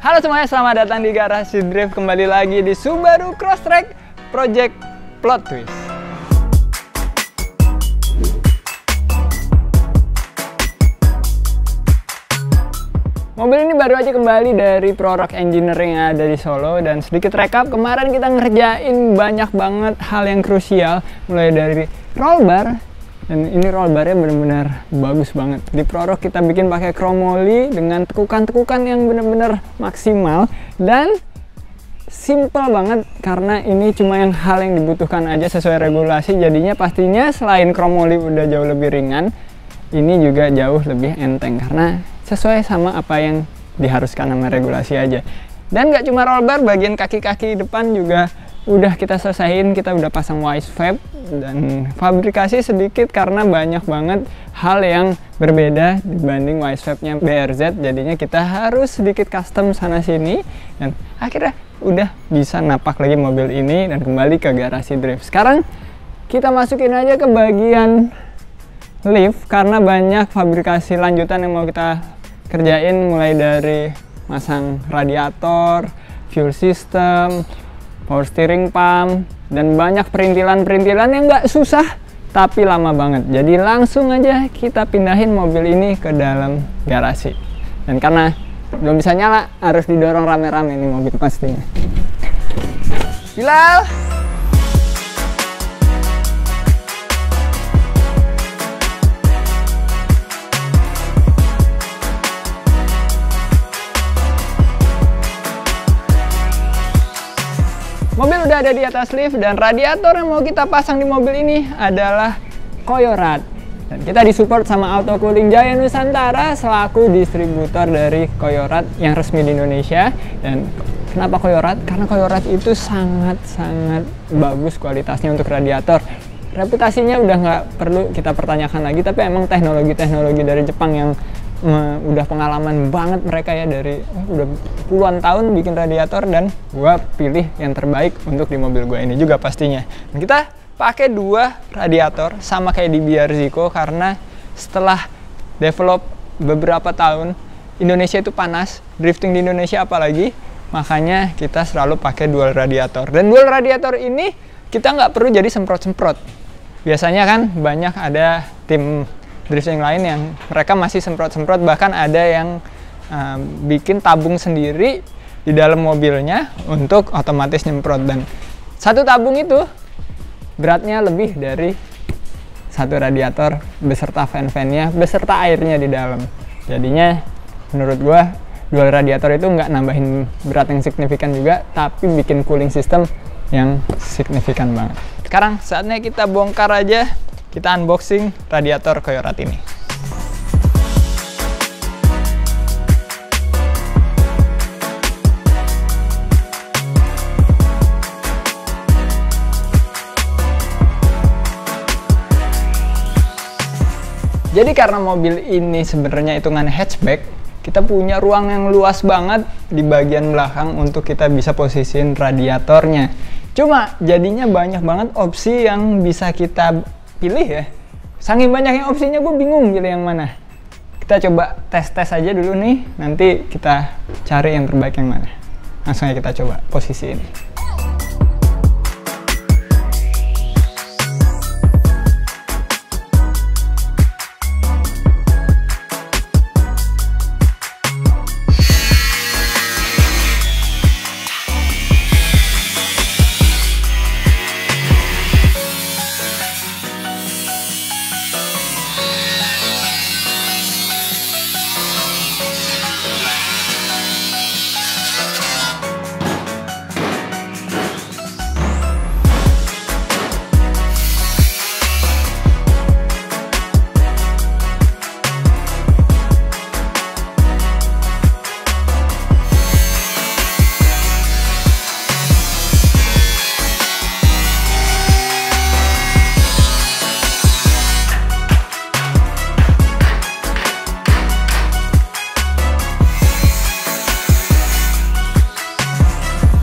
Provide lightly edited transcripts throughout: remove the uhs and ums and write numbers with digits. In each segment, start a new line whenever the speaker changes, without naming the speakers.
Halo semuanya, selamat datang di Garasi Drift. Kembali lagi di Subaru Crosstrek Project Plot Twist. Mobil ini baru aja kembali dari Prorock Engineering yang ada di Solo. Dan sedikit rekap, kemarin kita ngerjain banyak banget hal yang krusial. Mulai dari roll bar, dan ini roll barnya benar-benar bagus banget. Di Prorock kita bikin pakai chromoli dengan tekukan-tekukan yang benar-benar maksimal. Dan simple banget, karena ini cuma hal yang dibutuhkan aja sesuai regulasi. Jadinya pastinya selain chromoli udah jauh lebih ringan, ini juga jauh lebih enteng karena sesuai sama apa yang diharuskan sama regulasi aja. Dan gak cuma roll bar, bagian kaki-kaki depan juga udah kita selesain. Kita udah pasang Wisefab dan fabrikasi sedikit karena banyak banget hal yang berbeda dibanding Wisefabnya BRZ. Jadinya kita harus sedikit custom sana sini, dan akhirnya udah bisa napak lagi mobil ini dan kembali ke Garasi Drift. Sekarang kita masukin aja ke bagian lift karena banyak fabrikasi lanjutan yang mau kita kerjain, mulai dari masang radiator, fuel system, power steering pump, dan banyak perintilan-perintilan yang nggak susah tapi lama banget. Jadi langsung aja kita pindahin mobil ini ke dalam garasi. Dan karena belum bisa nyala, harus didorong rame-rame nih mobil pastinya. Bilal! Mobil udah ada di atas lift, dan radiator yang mau kita pasang di mobil ini adalah Koyorad. Dan kita disupport sama Auto Cooling Jaya Nusantara selaku distributor dari Koyorad yang resmi di Indonesia. Dan kenapa Koyorad? Karena Koyorad itu sangat-sangat bagus kualitasnya untuk radiator. Reputasinya udah nggak perlu kita pertanyakan lagi, tapi emang teknologi-teknologi dari Jepang yang udah pengalaman banget mereka ya, dari udah puluhan tahun bikin radiator, dan gua pilih yang terbaik untuk di mobil gua ini juga pastinya. Dan kita pakai dua radiator sama kayak di BRZ-ko karena setelah develop beberapa tahun, Indonesia itu panas, drifting di Indonesia apalagi, makanya kita selalu pakai dual radiator. Dan dual radiator ini kita nggak perlu jadi semprot-semprot. Biasanya kan banyak ada tim drifting lain yang mereka masih semprot-semprot, bahkan ada yang bikin tabung sendiri di dalam mobilnya untuk otomatis nyemprot. Dan satu tabung itu beratnya lebih dari satu radiator beserta fan-fannya, beserta airnya di dalam. Jadinya menurut gua dual radiator itu nggak nambahin berat yang signifikan juga, tapi bikin cooling system yang signifikan banget. Sekarang saatnya kita bongkar aja, kita unboxing radiator Koyorad ini. Jadi karena mobil ini sebenarnya hitungan hatchback, kita punya ruang yang luas banget di bagian belakang untuk kita bisa posisiin radiatornya. Cuma jadinya banyak banget opsi yang bisa kita pilih ya. Saking banyaknya opsinya, gue bingung pilih yang mana. Kita coba tes-tes aja dulu nih, nanti kita cari yang terbaik yang mana. Langsung aja kita coba posisi ini.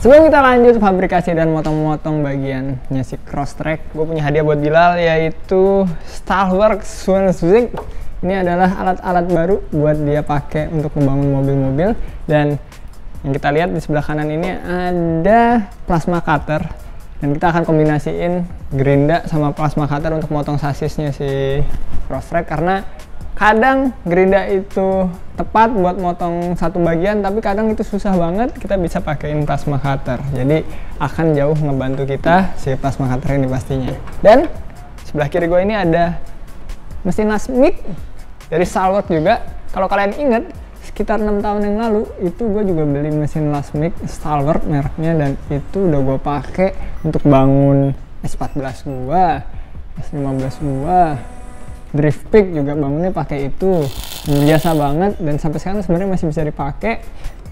Sebelum kita lanjut fabrikasi dan motong-motong bagiannya si Crosstrek, gue punya hadiah buat Bilal, yaitu Stahlwerks Swanzig. Ini adalah alat-alat baru buat dia pakai untuk membangun mobil-mobil. Dan Yang kita lihat di sebelah kanan ini ada plasma cutter, dan kita akan kombinasiin gerinda sama plasma cutter untuk motong sasisnya si Crosstrek, karena kadang gerinda itu tepat buat motong satu bagian, tapi kadang itu susah banget. Kita bisa pakein plasma cutter, jadi akan jauh ngebantu kita si plasma cutter ini pastinya. Dan sebelah kiri gue ini ada mesin Lasmik dari Stalwart juga. Kalau kalian inget, sekitar 6 tahun yang lalu itu gue juga beli mesin Lasmik Stalwart mereknya, dan itu udah gue pakai untuk bangun S14 gue, S15 gue, Drift Peak juga bangunnya pakai itu. Biasa banget, dan sampai sekarang sebenarnya masih bisa dipakai.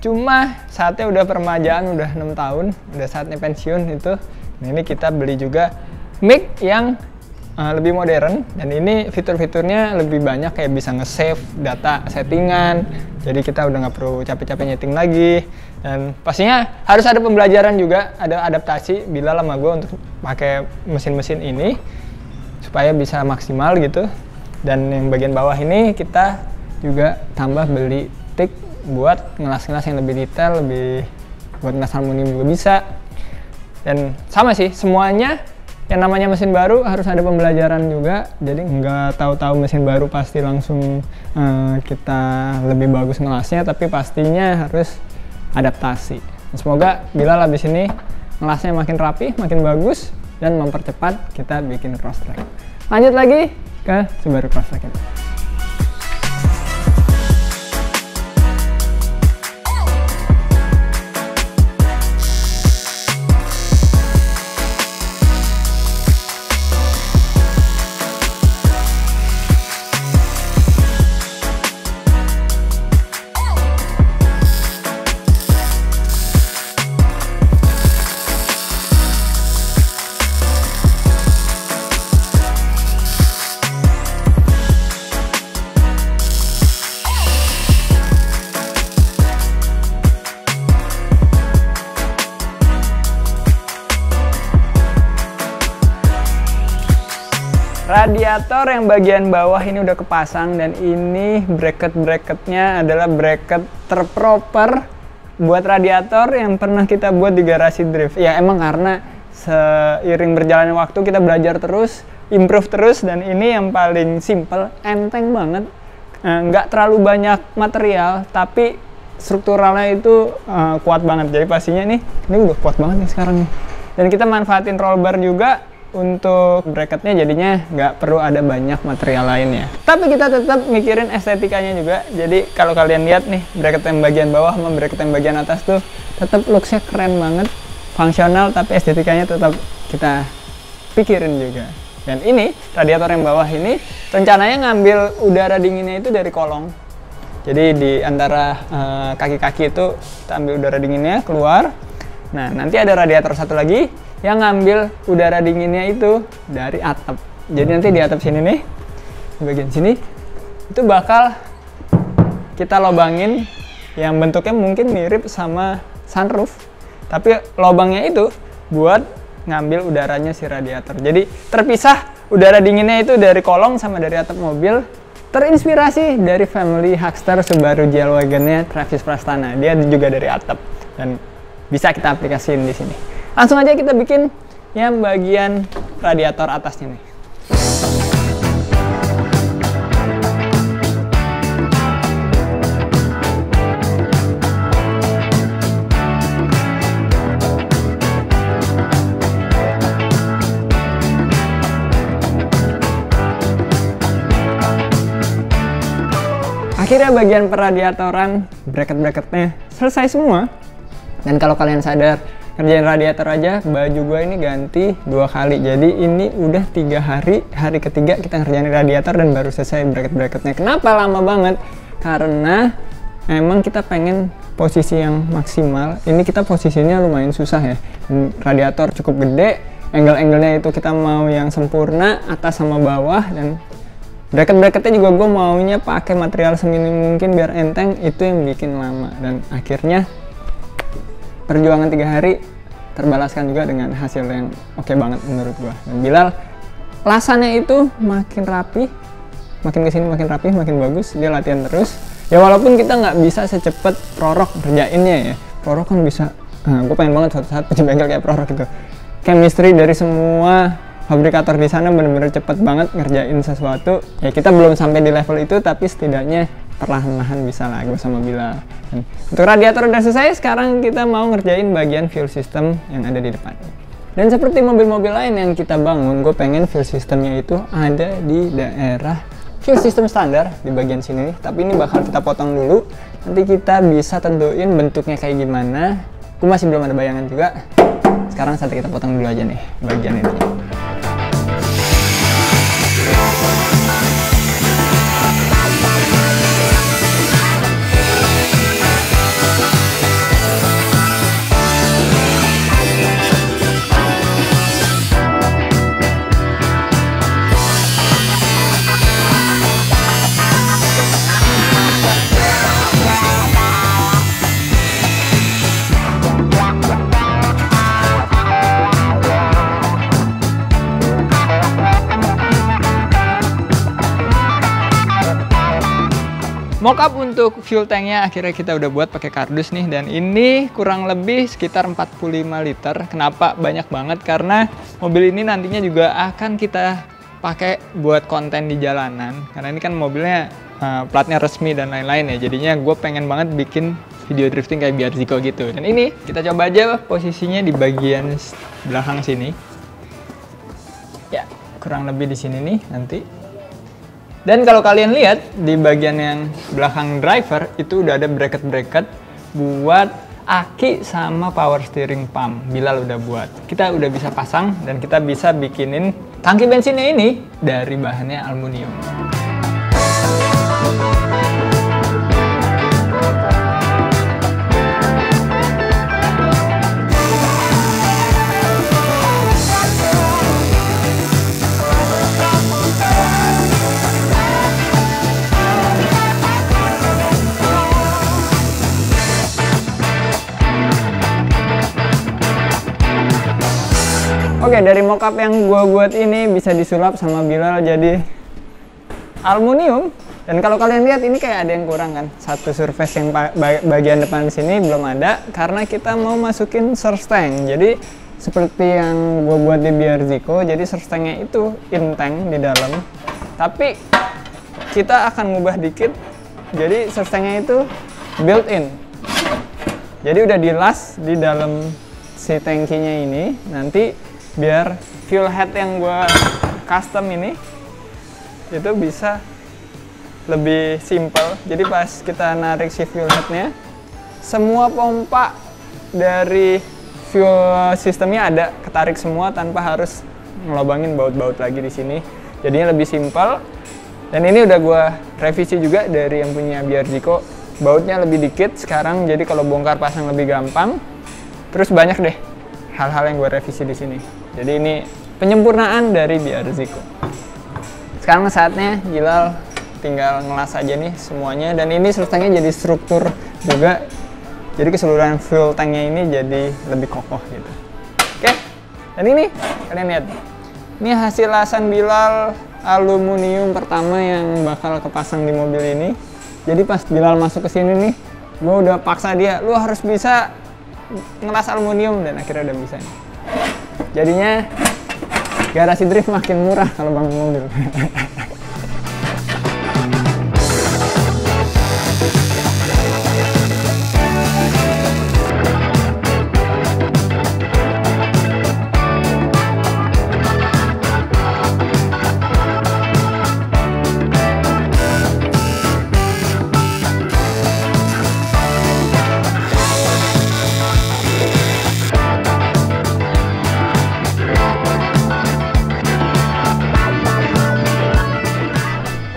Cuma saatnya udah peremajaan, udah 6 tahun, udah saatnya pensiun itu. Nah, ini kita beli juga mic yang lebih modern, dan ini fitur-fiturnya lebih banyak, kayak bisa nge-save data settingan, jadi kita udah nggak perlu capek-capek nyeting lagi. Dan pastinya harus ada pembelajaran juga, ada adaptasi bila lama gue untuk pakai mesin-mesin ini supaya bisa maksimal gitu. Dan yang bagian bawah ini kita juga tambah beli tik buat ngelas-ngelas yang lebih detail, lebih buat ngelas harmonium juga bisa. Dan sama sih, semuanya yang namanya mesin baru harus ada pembelajaran juga, jadi nggak tahu-tahu mesin baru pasti langsung kita lebih bagus ngelasnya, tapi pastinya harus adaptasi. Semoga Bilal habis ini ngelasnya makin rapi, makin bagus, dan mempercepat kita bikin Crosstrek. Lanjut lagi ke Subaru Crosstrek ini. Radiator yang bagian bawah ini udah kepasang, dan ini bracket-bracketnya adalah bracket terproper buat radiator yang pernah kita buat di garasi drift. Ya emang karena seiring berjalannya waktu kita belajar terus, improve terus, dan ini yang paling simple, enteng banget. Nggak terlalu banyak material, tapi strukturalnya itu kuat banget. Jadi pastinya ini udah kuat banget nih sekarang nih. Dan kita manfaatin roll bar juga untuk bracketnya, jadinya nggak perlu ada banyak material lainnya. Tapi kita tetap mikirin estetikanya juga. Jadi kalau kalian lihat nih, bracket yang bagian bawah sama bracket yang bagian atas tuh tetap looksnya keren banget, fungsional, tapi estetikanya tetap kita pikirin juga. Dan ini radiator yang bawah ini rencananya ngambil udara dinginnya itu dari kolong. Jadi di antara kaki-kaki itu kita ambil udara dinginnya keluar. Nah, nanti ada radiator satu lagi yang ngambil udara dinginnya itu dari atap. Jadi nanti di atap sini nih, di bagian sini, itu bakal kita lobangin yang bentuknya mungkin mirip sama sunroof, tapi lobangnya itu buat ngambil udaranya si radiator. Jadi terpisah udara dinginnya itu dari kolong sama dari atap mobil. Terinspirasi dari family Hugster Subaru GL Wagon-nya Travis Prastana. Dia juga dari atap, dan bisa kita aplikasiin di sini. Langsung aja kita bikin yang bagian radiator atasnya nih. Akhirnya bagian peradiatoran, bracket-bracketnya selesai semua. Dan kalau kalian sadar, kerjain radiator aja, baju gue ini ganti 2 kali. Jadi ini udah 3 hari, hari ketiga kita ngerjain radiator dan baru selesai bracket-bracketnya. Kenapa lama banget? Karena emang kita pengen posisi yang maksimal. Ini kita posisinya lumayan susah ya. Radiator cukup gede, angle-angle-nya itu kita mau yang sempurna, atas sama bawah, dan bracket-bracketnya juga gue maunya pakai material seminim mungkin biar enteng. Itu yang bikin lama, dan akhirnya perjuangan 3 hari terbalaskan juga dengan hasil yang oke banget menurut gua. Dan Bilal lasannya itu makin rapi, makin kesini makin rapi, makin bagus. Dia latihan terus. Ya walaupun kita nggak bisa secepat Prorok kerjainnya ya. Proro kan bisa, gue pengen banget suatu saat punya bengkel kayak Proro gitu. Chemistry dari semua fabrikator di sana bener-bener cepet banget ngerjain sesuatu. Ya kita belum sampai di level itu, tapi setidaknya perlahan-lahan bisa lah gue sama Bilal. Untuk radiator udah selesai, sekarang kita mau ngerjain bagian fuel system yang ada di depan. Dan seperti mobil-mobil lain yang kita bangun, gue pengen fuel systemnya itu ada di daerah fuel system standar di bagian sini. Tapi ini bakal kita potong dulu, nanti kita bisa tentuin bentuknya kayak gimana. Gue masih belum ada bayangan juga. Sekarang saatnya kita potong dulu aja nih bagian ini. Mockup untuk fuel tanknya akhirnya kita udah buat pakai kardus nih, dan ini kurang lebih sekitar 45 liter. Kenapa banyak banget? Karena mobil ini nantinya juga akan kita pakai buat konten di jalanan. Karena ini kan mobilnya platnya resmi dan lain-lain ya. Jadinya gue pengen banget bikin video drifting kayak BRZICO gitu. Dan ini kita coba aja posisinya di bagian belakang sini. Ya, kurang lebih di sini nih nanti. Dan kalau kalian lihat di bagian yang belakang driver itu udah ada bracket-bracket buat aki sama power steering pump. Bilal udah buat. Kita udah bisa pasang dan kita bisa bikinin tangki bensinnya ini dari bahannya aluminium. Oke, dari mockup yang gue buat ini bisa disulap sama Bilal jadi aluminium. Dan kalau kalian lihat ini kayak ada yang kurang kan, satu surface yang bagian depan di sini belum ada karena kita mau masukin surge tank. Jadi seperti yang gue buat di BRZICO, jadi surge tanknya itu in tank di dalam, tapi kita akan ngubah dikit. Jadi surge tanknya itu built in. Jadi udah dilas di dalam si tankinya ini, nanti biar fuel head yang gue custom ini itu bisa lebih simple. Jadi pas kita narik si fuel headnya, semua pompa dari fuel sistemnya ada ketarik semua tanpa harus ngelobangin baut-baut lagi di sini. Jadinya lebih simple. Dan ini udah gue revisi juga dari yang punya BRZICO. Bautnya lebih dikit sekarang, jadi kalau bongkar pasang lebih gampang. Terus banyak deh hal-hal yang gue revisi di sini. Jadi ini penyempurnaan dari BRZICO. Sekarang saatnya Bilal tinggal ngelas aja nih semuanya. Dan ini surge tanknya jadi struktur juga. Jadi keseluruhan fuel tanknya ini jadi lebih kokoh gitu. Oke, dan ini kalian lihat. Ini hasil lasan Bilal aluminium pertama yang bakal kepasang di mobil ini. Jadi pas Bilal masuk ke sini nih, gue udah paksa dia, lu harus bisa ngelas aluminium, dan akhirnya udah bisa nih. Jadinya garasi drift makin murah kalau bangun mobil.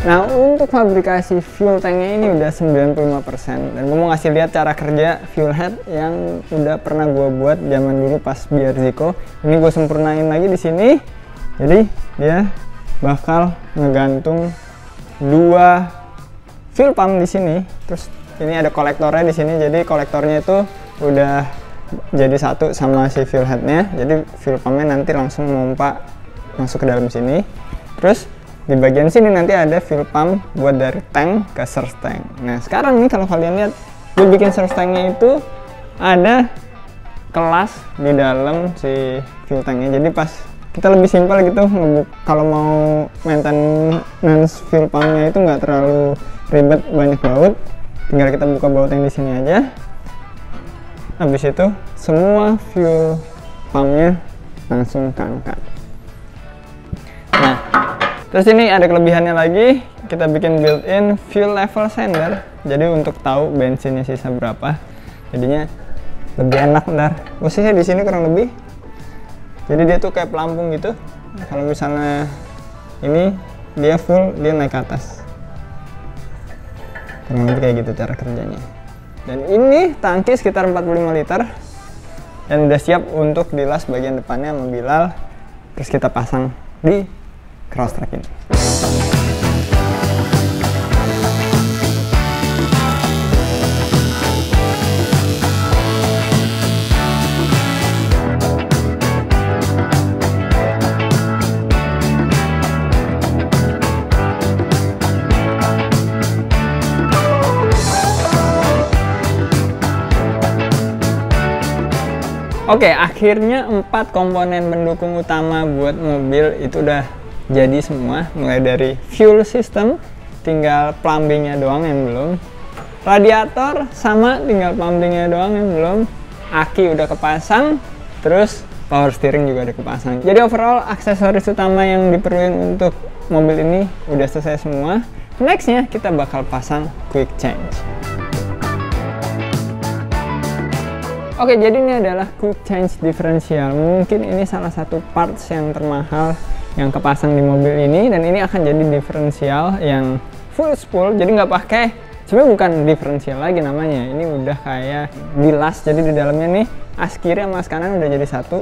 Nah, untuk fabrikasi fuel tanknya ini udah 95%, dan gue mau ngasih lihat cara kerja fuel head yang udah pernah gue buat zaman dulu pas BRZICO. Ini gue sempurnain lagi di sini. Jadi dia bakal ngegantung dua fuel pump di sini. Terus ini ada kolektornya di sini. Jadi kolektornya itu udah jadi satu sama si fuel headnya. Jadi fuel pumpnya nanti langsung memompa masuk ke dalam sini. Terus di bagian sini nanti ada fuel pump buat dari tank ke surge tank. Nah sekarang nih kalau kalian lihat, gue bikin surge tanknya itu ada kelas di dalam si fuel tanknya. Jadi pas kita lebih simpel gitu kalau mau maintenance fuel pumpnya itu nggak terlalu ribet, banyak baut, tinggal kita buka baut yang di sini aja. Habis itu semua fuel pumpnya langsung keangkat. Nah, terus ini ada kelebihannya lagi, kita bikin built-in fuel level sender. Jadi untuk tahu bensinnya sisa berapa, jadinya lebih enak. Ntar posisinya di sini kurang lebih. Jadi dia tuh kayak pelampung gitu. Kalau misalnya ini dia full, dia naik ke atas. Kurang lebih kayak gitu cara kerjanya. Dan ini tangki sekitar 45 liter. Dan udah siap untuk dilas bagian depannya sama Bilal. Terus kita pasang di Crosstrek ini. Oke, akhirnya 4 komponen pendukung utama buat mobil itu udah jadi semua. Mulai dari fuel system, tinggal plumbingnya doang yang belum. Radiator sama, tinggal plumbingnya doang yang belum. Aki udah kepasang, terus power steering juga udah kepasang. Jadi overall aksesoris utama yang diperluin untuk mobil ini udah selesai semua. Nextnya kita bakal pasang quick change. Oke, jadi ini adalah quick change differential. Mungkin ini salah satu parts yang termahal yang kepasang di mobil ini, dan ini akan jadi diferensial yang full spool. Jadi nggak pakai, sebenarnya bukan diferensial lagi namanya. Ini udah kayak bilas. Jadi di dalamnya nih as kiri sama as kanan udah jadi satu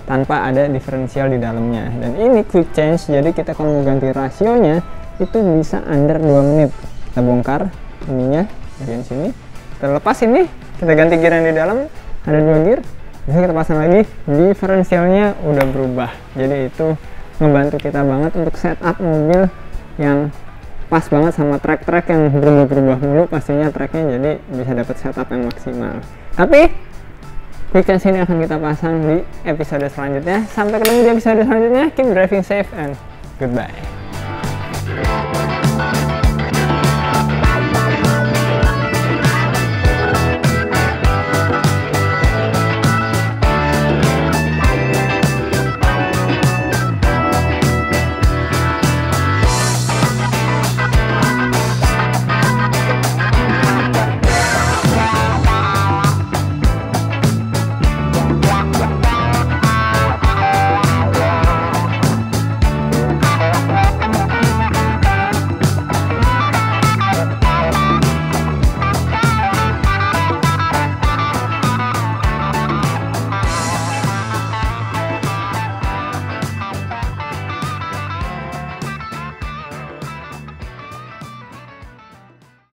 tanpa ada diferensial di dalamnya. Dan ini quick change. Jadi kita kalau mau ganti rasionya itu bisa under 2 menit. Kita bongkar ininya bagian sini. Kita lepas ini, kita ganti gear yang di dalam. Ada 2 gear, bisa kita pasang lagi, diferensialnya udah berubah. Jadi itu ngebantu kita banget untuk setup mobil yang pas banget sama track-track yang berubah-berubah mulu pastinya tracknya, jadi bisa dapat setup yang maksimal. Tapi quick change ini akan kita pasang di episode selanjutnya. Sampai ketemu di episode selanjutnya. Keep driving safe and goodbye.